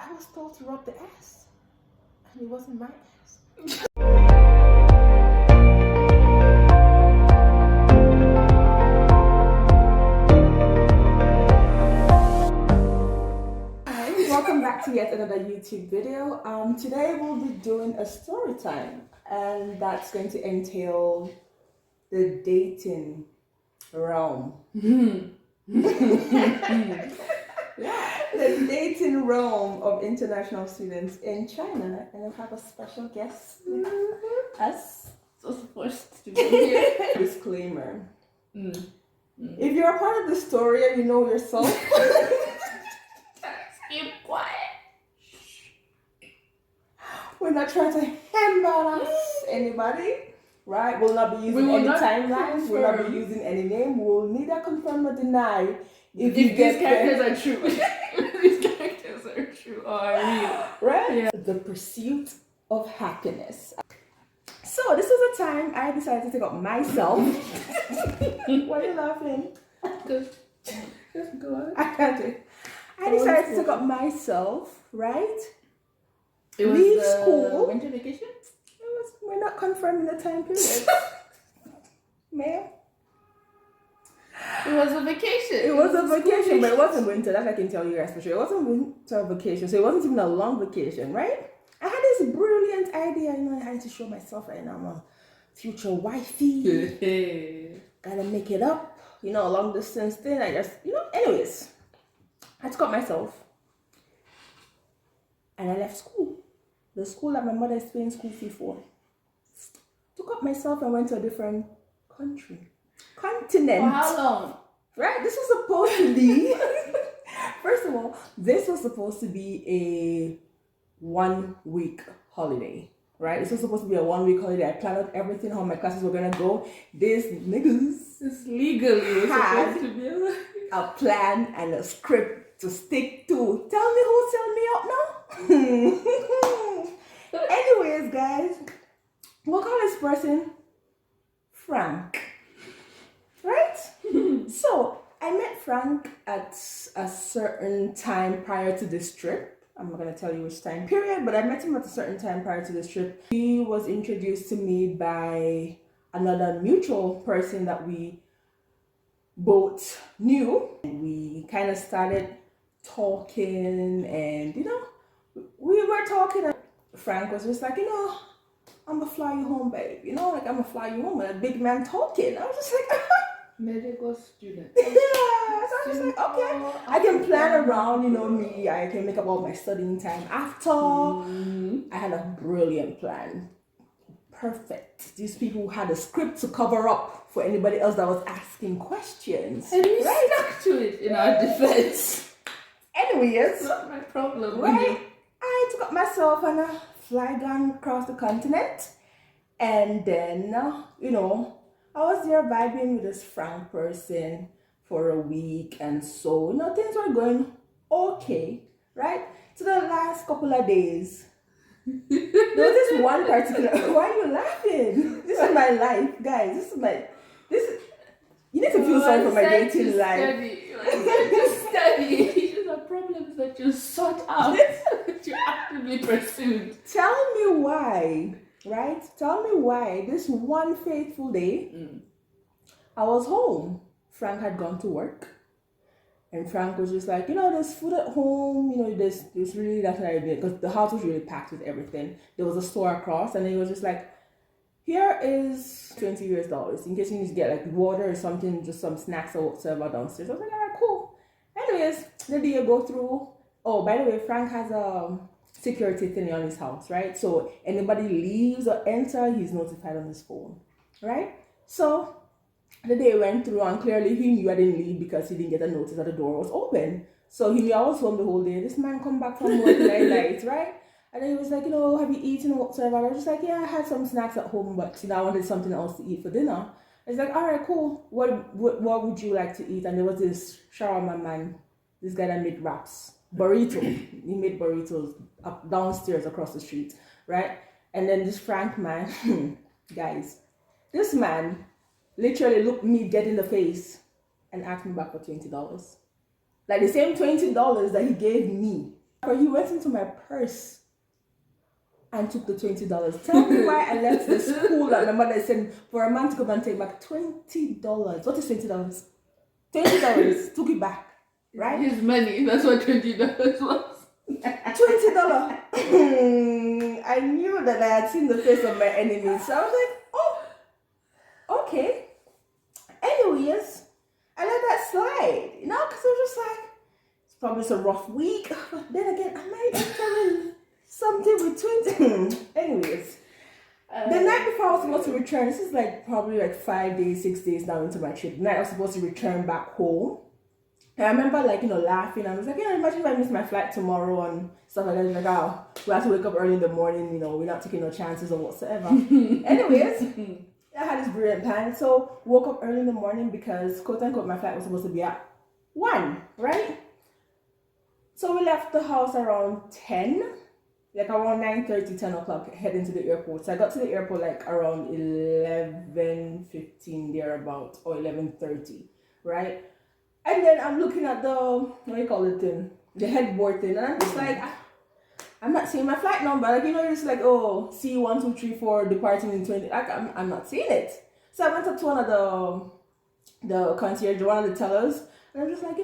I was told to rub the ass, and it wasn't my ass. Hi, welcome back to yet another YouTube video. Today we'll be doing a story time, and that's going to entail the dating realm. The dating realm of international students in China, and I have a special guest with us. So supposed to be here. Disclaimer. If you're a part of the story and you know yourself, Keep quiet. we're not trying to embarrass anybody, right? We'll not be using any timelines, we'll not be using any name, we'll neither confirm or deny if these characters are true. These characters are true or are real. Right? Yeah. The pursuit of happiness. So this was a time I decided to take up myself. Why are you laughing? Just go on. I can't do it. I decided to take up myself, right? It was Leave the school. winter vacation? We're not confirming the time period. Ma'am? It was a vacation. It was a vacation, but it wasn't winter. That I can tell you guys for sure. It wasn't winter vacation, so it wasn't even a long vacation, right? I had this brilliant idea. I had to show myself right now. I'm a future wifey. Gotta make it up, long distance thing. I just, anyways. I took up myself and I left school. The school that my mother is paying school fee for. Took up myself and went to a different continent. For how long? Right? This was supposed to be, first of all, this was supposed to be a 1 week holiday. Right? This was supposed to be a 1 week holiday. I planned out everything, how my classes were gonna go. These niggas Legally supposed to be a plan and a script to stick to. Tell me who tell me up now. Anyways, guys, we'll call this person Frank. Right? So I met Frank at a certain time prior to this trip. I'm not gonna tell you which time period, but I met him at a certain time prior to this trip. He was introduced to me by another mutual person that we both knew. And we kind of started talking, and we were talking. Frank was just like, I'm gonna fly you home, babe. I'm gonna fly you home. And a big man talking. I was just like, medical student. yeah. So I was just like, okay, I can plan around, me. I can make up all my studying time after. I had a brilliant plan. Perfect. These people had a script to cover up for anybody else that was asking questions. And we stuck to it in our defense. Anyways, It's not my problem. right? I took up myself and a fly gone across the continent. And then, I was there vibing with this Frank person for a week. And so, things were going okay, right? To the last couple of days. There was this one particular. Why are you laughing? This is my life, guys. You need to feel sorry for my dating life. Just study. These are problems that you sort out, that you actively pursued. Tell me why, right? Tell me why this one fateful day, I was home. Frank had gone to work. And Frank was just like, there's food at home, there's really that's not idea, because the house was really packed with everything. There was a store across, and he was just like, here is $20 in case you need to get like water or something, just some snacks or whatever downstairs. I was like, all right, cool. Anyways, the day you go through. Oh, by the way, Frank has a security thing on his house, right? So anybody leaves or enter, he's notified on his phone, right? So the day went through, and clearly he knew I didn't leave because he didn't get a notice that the door was open. So he knew I was home the whole day. This man come back from work night, right? And then he was like, have you eaten or whatever? I was just like, yeah, I had some snacks at home, but I wanted something else to eat for dinner. It's like, all right, cool. What would you like to eat? And there was this shawarma man, this guy that made wraps, burrito. He made burritos up downstairs across the street, right? And then this Frank man, guys, this man literally looked me dead in the face and asked me back for $20. Like the same $20 that he gave me. He went into my purse and took the $20. Tell me why I left the school and my mother said for a man to come and take back $20. What is $20? $20 took it back, right? His money. That's what $20 was. $20. I knew that I had seen the face of my enemy, so I was like, oh, okay. Anyways, I let that slide, because I was just like, it's probably a rough week. But then again, I might enter something with 20. Anyways, the night before I was supposed to return, this is probably 5 days, 6 days now into my trip. The night I was supposed to return back home. And I remember laughing. I was like, imagine if I miss my flight tomorrow and stuff like that. Like, oh, we have to wake up early in the morning, we're not taking no chances or whatsoever. Anyways, I had this brilliant plan. So woke up early in the morning because quote unquote my flight was supposed to be at 1, right? So we left the house around 10, around 9:30, 10 o'clock, heading to the airport. So I got to the airport around 11:15 thereabout, or 11:30, right? And then I'm looking at the, the headboard thing, and I'm just like, I'm not seeing my flight number. It's C1234 departing in 20. I'm not seeing it. So I went up to one of the concierge, one of the tellers, and I'm just like,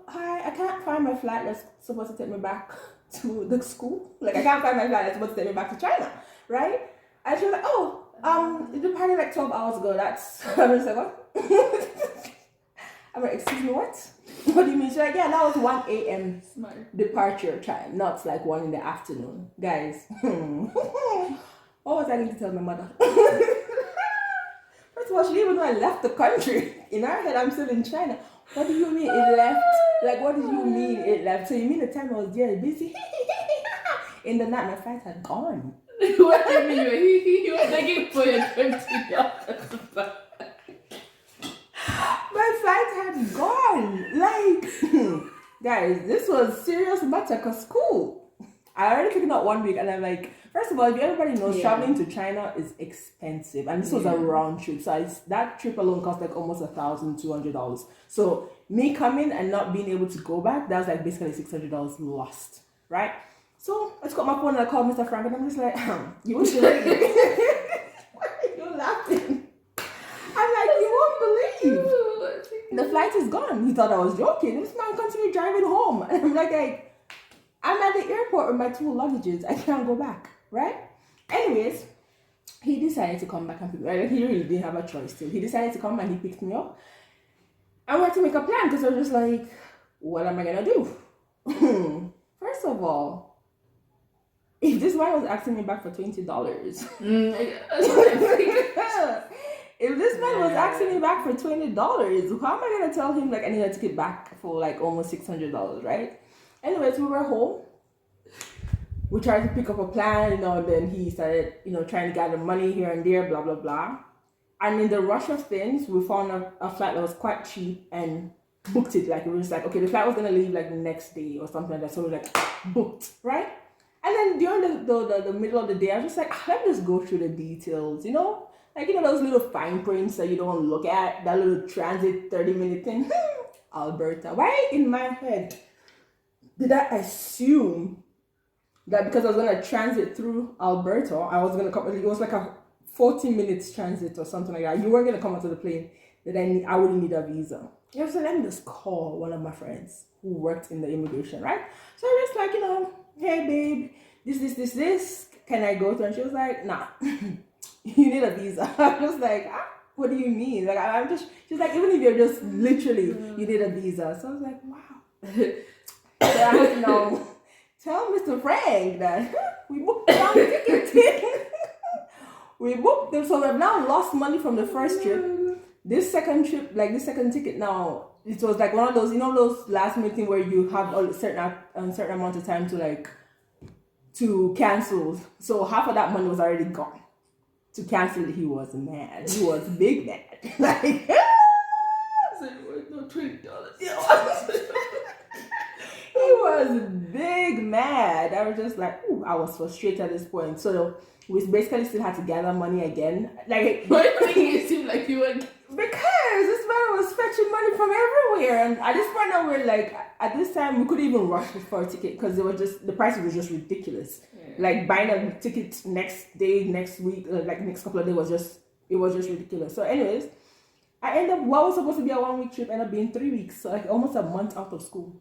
hi, I can't find my flight that's supposed to take me back to the school. I can't find my flight that's supposed to take me back to China, right? And she was like, it departed 12 hours ago. That's, I was like, what? I'm like, excuse me, what? What do you mean? She's like, yeah, that was 1 a.m. departure time, not 1 in the afternoon. Guys, what was I going to tell my mother? First of all, she didn't even know I left the country. In her head, I'm still in China. What do you mean it left? What did you mean it left? So you mean the time I was there busy? In the night, my flight had gone. What do you mean? You were begging for your $20. My flight had gone. Guys, this was serious matter because school. I already taken out 1 week and I'm like, first of all, if everybody knows, traveling to China is expensive. And this was a round trip. So that trip alone cost almost $1,200. So me coming and not being able to go back, that was basically $600 lost, right? So I just got my phone and I called Mr. Frank and I'm just like, you wouldn't believe it. Why are you laughing? I'm like, you won't believe. The flight is gone. He thought I was joking. This man continued driving home. And I'm like, I'm at the airport with my 2 luggages. I can't go back, right? Anyways, he decided to come back and pick me up. He really didn't have a choice too. He decided to come and he picked me up. I wanted to make a plan because I was just like, what am I going to do? First of all, if this man was asking me back for $20, if this man was asking me back for $20, how am I going to tell him I need a ticket back for almost $600, right? Anyways, we were home. We tried to pick up a plan, and then he started, trying to gather money here and there, blah, blah, blah. And in the rush of things, we found a flight that was quite cheap and booked it. It was okay, the flight was going to leave the next day or something like that. So we booked, right? And then during the middle of the day, I was just let me just go through the details, those little fine prints that you don't look at, that little transit 30-minute thing. Alberta. Why in my head did I assume that because I was going to transit through Alberta, I was going to come, it was a 40 minutes transit or something like that. You weren't going to come onto the plane, that I wouldn't need a visa. So let me just call one of my friends who worked in the immigration, right? So I was hey babe, this, can I go through? And she was like, nah. You need a visa. I was like, what do you mean? She's like, even if you're just literally, you need a visa. So I was like, wow. So I had to now tell Mr. Frank that we booked the wrong ticket. We booked them, so we've now lost money from the first trip. This second trip, this second ticket now, it was one of those, those last minute thing where you have a certain amount of time to cancel. So half of that money was already gone. To cancel it, he was mad. He was big mad. So it was no $20. He was big mad. I was just ooh, I was frustrated at this point. So we basically still had to gather money again. Why did it seem like you were? Because this man was fetching money from everywhere, and at this point now we're like, at this time we couldn't even rush for a ticket because the prices were just ridiculous. Yeah. Like buying a ticket next day, next week, like next couple of days was just ridiculous. So, anyways, I ended up what was supposed to be a 1 week trip ended up being 3 weeks, so like almost a month out of school.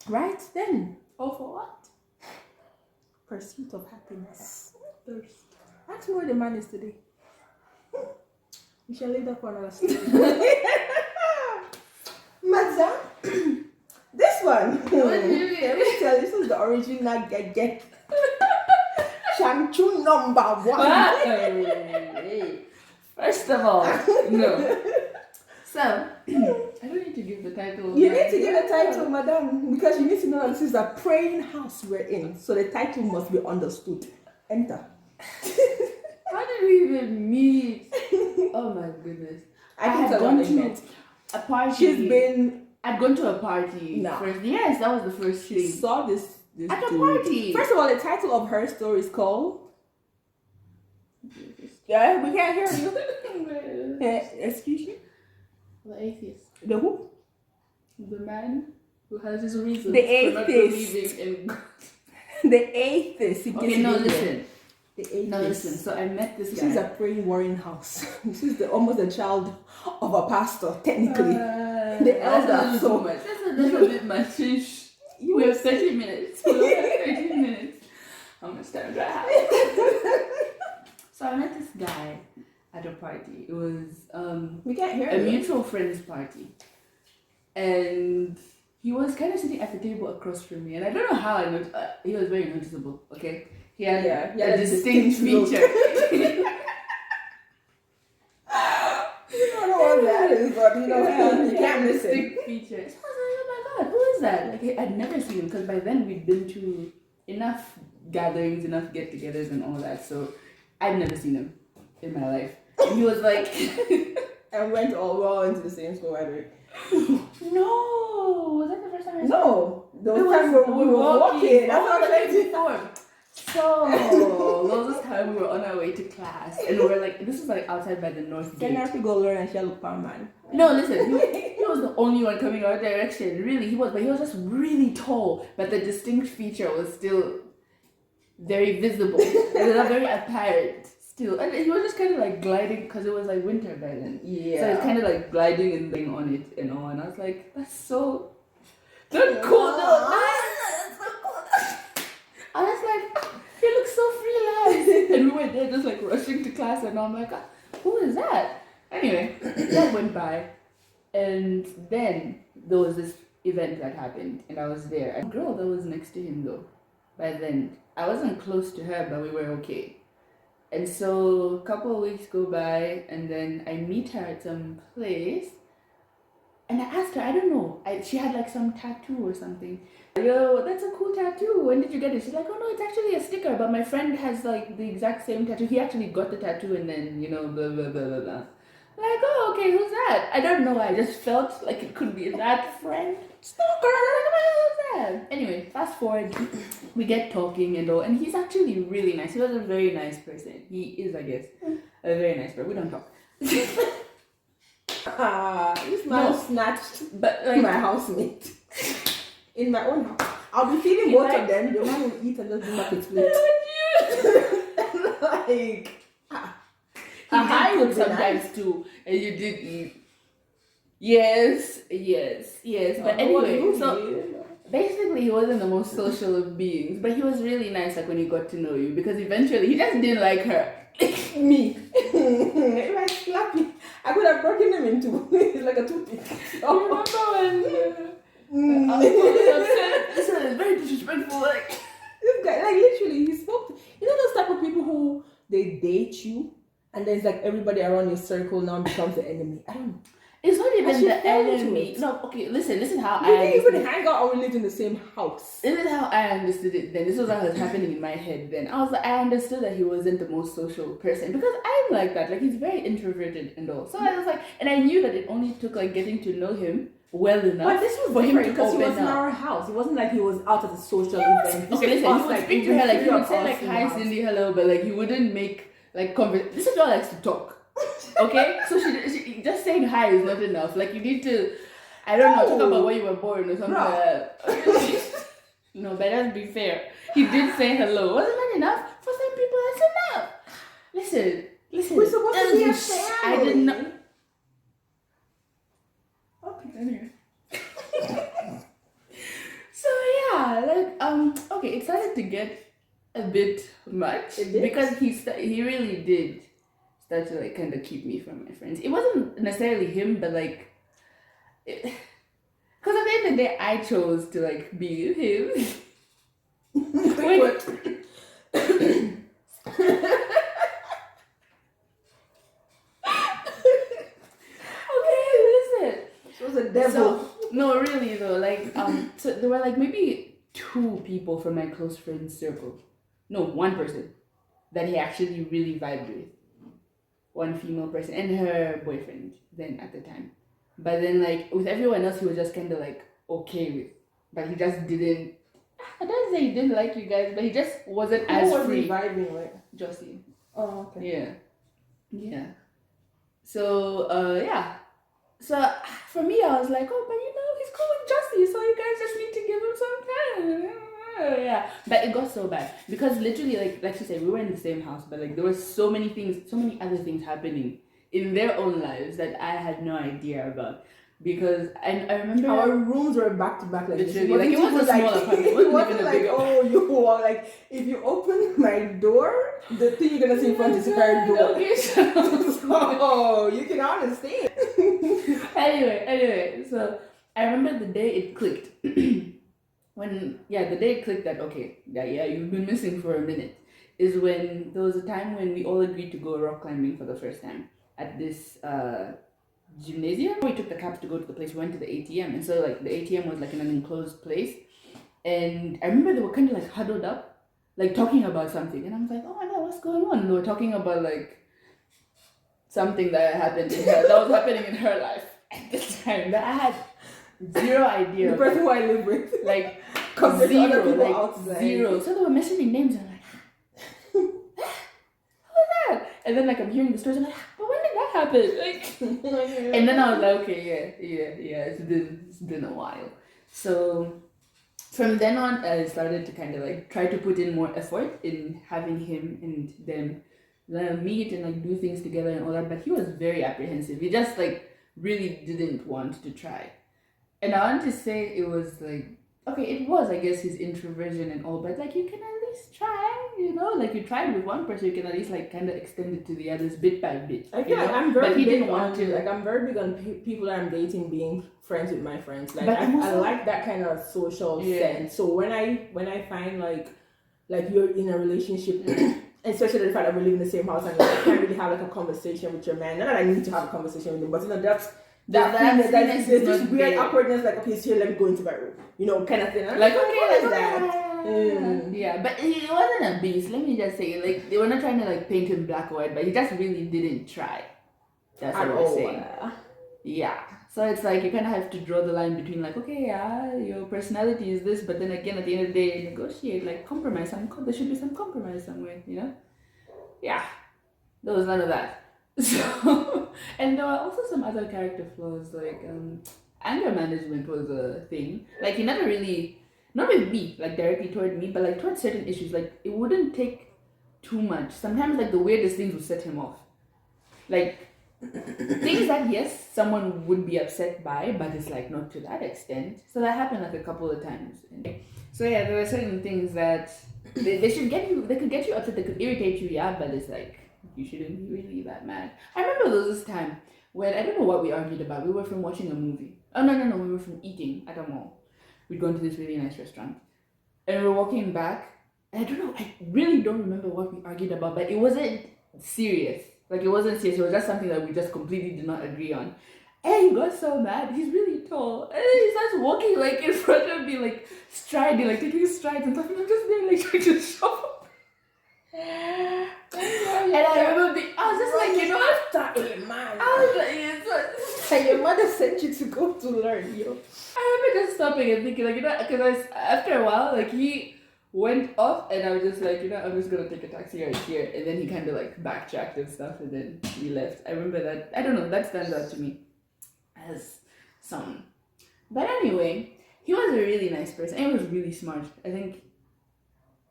Right then, Oh, for what? pursuit of happiness. Ask me where the man is today. We shall leave that for another story. Mazza, this one. Let me tell you, this is the original get. Shangchu number 1. Hey. First of all, no. So, I don't need to give the title. You need to give the title, madam, because you need to know that this is a praying house we're in. So the title must be understood. Enter. How did we even meet? Oh my goodness. I had gone to a party. I'd gone to a party. No. First. Yes, that was the first She thing. saw this At a dude. party. First of all, the title of her story is called... Yeah, we can't hear you. Excuse you? The atheist. The who? The man who has his reasons The for not atheist. believing in God. The atheist. Okay, no, listen. The atheist. No, listen. So I met this This guy. is a praying warring house. This is almost a child of a pastor, technically. The That's a elder. little So too much. That's a bit much. We have 30 minutes. We have 13 minutes. How much time do I have? So I met this guy at a party. It was we can't hear a you. mutual friend's party. And he was kind of sitting at the table across from me. And I don't know how I noticed. He was very noticeable, okay? He had a distinct feature. You don't know what that is, but you know, you can't miss it. Distinct feature. So I was like, oh my god, who is that? Like, I'd never seen him because by then we'd been to enough gatherings, enough get-togethers and all that. So I'd never seen him in my life. And he was like... And went all into the same school, by the way. No! Was that the first time I saw him? No! Those times we were walking. That's what I'm saying. Before. So, there was this time we were on our way to class. And we were like, this was like outside by the north Can gate. I have to go learn and shall look pound man? No, listen, he was the only one coming our direction. Really, he was. But he was just really tall. But the distinct feature was still very visible. It was not very apparent. Still, and he was just kind of like gliding because it was like winter by then. Yeah. So he was kind of like gliding and laying on it and all. And I was like, that's so not cool. No, that's so cool. I was like, he looks so freelance. And we were there just like rushing to class, and I'm like, who is that? Anyway, that went by, and then there was this event that happened, and I was there. A girl that was next to him though. By then, I wasn't close to her, but we were okay. And so a couple of weeks go by, and then I meet her at some place, and I asked her, I don't know, she had like some tattoo or something. Yo, that's a cool tattoo. When did you get it? She's like, oh no, it's actually a sticker, but my friend has like the exact same tattoo. He actually got the tattoo, and then, you know, blah, blah, blah, blah, blah. Like, oh, okay, who's that? I don't know. I just felt like it could be that friend. Stalker. Who's that? Anyway, fast forward, we get talking and all, and he's actually really nice. He was a very nice person. He is, I guess, a very nice person. We don't talk. This man snatched But like my housemate in my own house. I'll be feeding both of them. The man will eat and just bring back his plate. Like, I would would be sometimes nice. too, and you did eat. Yes. But anyway, so basically he wasn't the most social of beings, but he was really nice. Like when he got to know you, because eventually he just didn't like her. me. If I slap him, I could have broken him in two. It's like a toothpick. You remember when? This is very disrespectful. Like This guy, like literally, he spoke to, you know those type of people who they date you, and then it's like everybody around your circle now becomes the enemy. I don't know. it's not even she the fell into enemy. it. No, okay. Listen how We I didn't even understood it. hang out or we lived in the same house. This is how I understood it then. This was what was happening in my head then. I was like, I understood that he wasn't the most social person because I'm like that. Like he's very introverted and all. So I was like, and I knew that it only took like getting to know him well enough. But this was for him different to because he was open in up. our house. It wasn't like he was out at a social event. This Okay, was listen, us, he would like, speak to even her like he three would of say us like in the hi house. Cindy, hello, but like he wouldn't make like this is what likes to talk. Okay, so just saying hi is not enough. Like, you need to, I don't know, talk about where you were born or something like that. No, but let's be fair. He did say hello. Wasn't that enough? For some people, that's enough. Listen. We're supposed to be a family. I did not. Okay. Anyway. So yeah, like okay, it started to get a bit much because he really did start to like kind of keep me from my friends. It wasn't necessarily him, but like, because at the end of the day, I chose to like be with him. Wait. Devil. So, no, really though, like so there were like maybe 2 people from my close friend circle. No, 1 person that he actually really vibed with. 1 female person and her boyfriend then at the time. But then like with everyone else he was just kind of like okay with. But he just didn't. I don't say he didn't like you guys, but he just wasn't as free. Who was he vibing with? Jocelyn. Oh, okay. Yeah. So yeah. So for me, I was like, oh, but you know, he's cool with Justy, so you guys just need to give him some time. Yeah, but it got so bad because literally, like she said, we were in the same house, but like there were so many other things happening in their own lives that I had no idea about. Because I remember our rooms were back to back, like literally, like it was a small apartment. It wasn't like oh, you were like if you open my door, the thing you're gonna see in front is her door. Okay, so you can understand. Anyway, so I remember the day it clicked. The day it clicked that okay, you've been missing for a minute, is when there was a time when we all agreed to go rock climbing for the first time at this gymnasium. We took the cabs to go to the place. We went to the ATM, and so like the ATM was like in an enclosed place, and I remember they were kind of like huddled up, like talking about something, and I was like, oh my god, what's going on? And they were talking about like something that happened in her, that was happening in her life at the time that I had zero idea. The person who I live with, like zero. So they were mentioning names, and I'm like, who's that? And then like I'm hearing the stories, I'm like, but when did that happen? Like, and then I was like, okay, yeah, it's been a while. So from then on, I started to kind of like try to put in more effort in having him and them meet and like do things together and all that. But he was very apprehensive. He just like really didn't want to try. And I want to say it was like, okay, it was, I guess, his introversion and all, but like you can at least try, you know, like you tried with one person, you can at least like kind of extend it to the others bit by bit. I feel like I'm very big on like I'm very big on people that I'm dating being friends with my friends. Like I like that kind of social sense. So when I find like you're in a relationship, especially the fact that we live in the same house and like, you can't really have like a conversation with your man. Not that I need to have a conversation with him, but you know there's this weird awkwardness, like okay, so let me go into my room, you know, kind of thing. Like okay, like that. Yeah, but he wasn't a beast. Let me just say, like they were not trying to like paint him black or white, but he just really didn't try. That's what we're saying. Yeah. So it's like you kind of have to draw the line between like, okay, yeah, your personality is this, but then again, at the end of the day, negotiate, like compromise. There should be some compromise somewhere, you know? Yeah. There was none of that. So, and there were also some other character flaws, like anger management was a thing. Like he never really, not with me, like directly toward me, but like towards certain issues, like it wouldn't take too much. Sometimes like the weirdest things would set him off. Like things that yes, someone would be upset by, but it's like not to that extent. So that happened like a couple of times. So yeah, there were certain things that they could get you upset, they could irritate you, yeah, but it's like you shouldn't be really that mad. I remember there was this time when I don't know what we argued about. We were from watching a movie. Oh no, we were from eating at a mall. We'd gone to this really nice restaurant. And we were walking back. And I really don't remember what we argued about, but it wasn't serious. Like it wasn't serious, it was just something that we just completely did not agree on. And he got so mad, he's really tall. And then he starts walking like in front of me, like striding, like taking strides and stuff. And I'm just there like trying to shove. And I remember I was just like, you know what? After a man. I was like, and your mother sent you to go to learn, you know. I remember just stopping and thinking, like, you know, because after a while, like, he went off, and I was just like, I'm just gonna take a taxi right here. And then he kind of like backtracked and stuff, and then we left. I remember that. I don't know, that stands out to me as some. But anyway, he was a really nice person, and he was really smart. I think.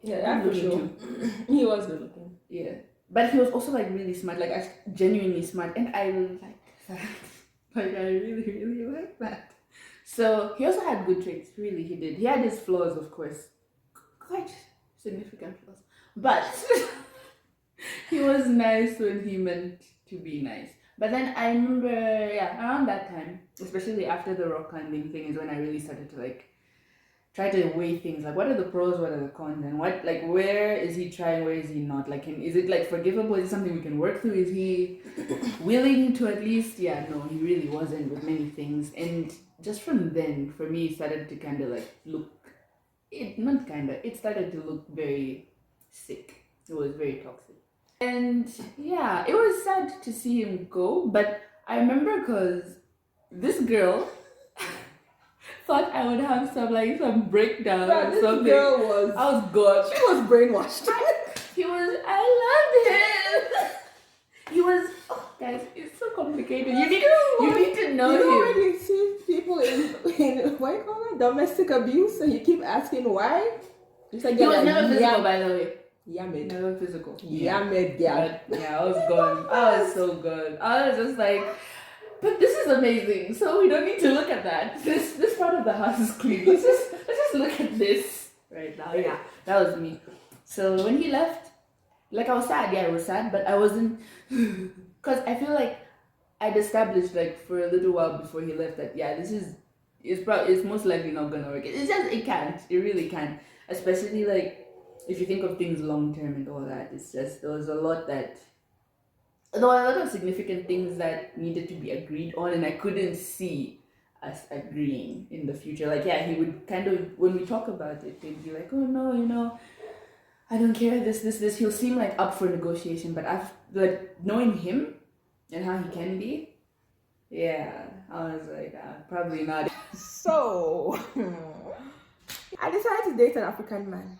Yeah, that's for sure. He was good looking. Yeah. But he was also like really smart, like genuinely smart, and I like that. Like I really, really like that. So he also had good traits, really he did. He had his flaws, of course. Quite significant flaws. But he was nice when he meant to be nice. But then I remember, around that time, especially after the rock climbing thing, is when I really started to like try to weigh things, like what are the pros, what are the cons, and what, like, where is he trying, where is he not, like, is it like forgivable, is it something we can work through, is he willing to at least, no, he really wasn't with many things. And just from then, for me, it started to kind of like it started to look very sick. It was very toxic, and it was sad to see him go. But I remember because this girl thought I would have some breakdown or This something. girl was. I was gone. She was brainwashed. I loved him. He was. Oh, guys, it's so complicated. You need to know You know him. when you see people in what do you call it, domestic abuse, and you keep asking why? It's like He was never physical, by the way. Yamid. Never physical. Yamid, yeah. But I was gone. I was so good. I was just like, but this is amazing. So we don't need to look at that. This part of the house is clean. Let's just look at this right now. Yeah, that was me. So when he left, like I was sad. Yeah, I was sad, but I wasn't, because I feel like I'd established like for a little while before he left that it's most likely not gonna work. It can't. It really can't. Especially like if you think of things long term and all that. It's just there was a lot of significant things that needed to be agreed on, and I couldn't see us agreeing in the future. Like, he would kind of, when we talk about it, he'd be like, oh no, I don't care, this. He'll seem like up for negotiation, but knowing him and how he can be, I was like, probably not. So, I decided to date an African man.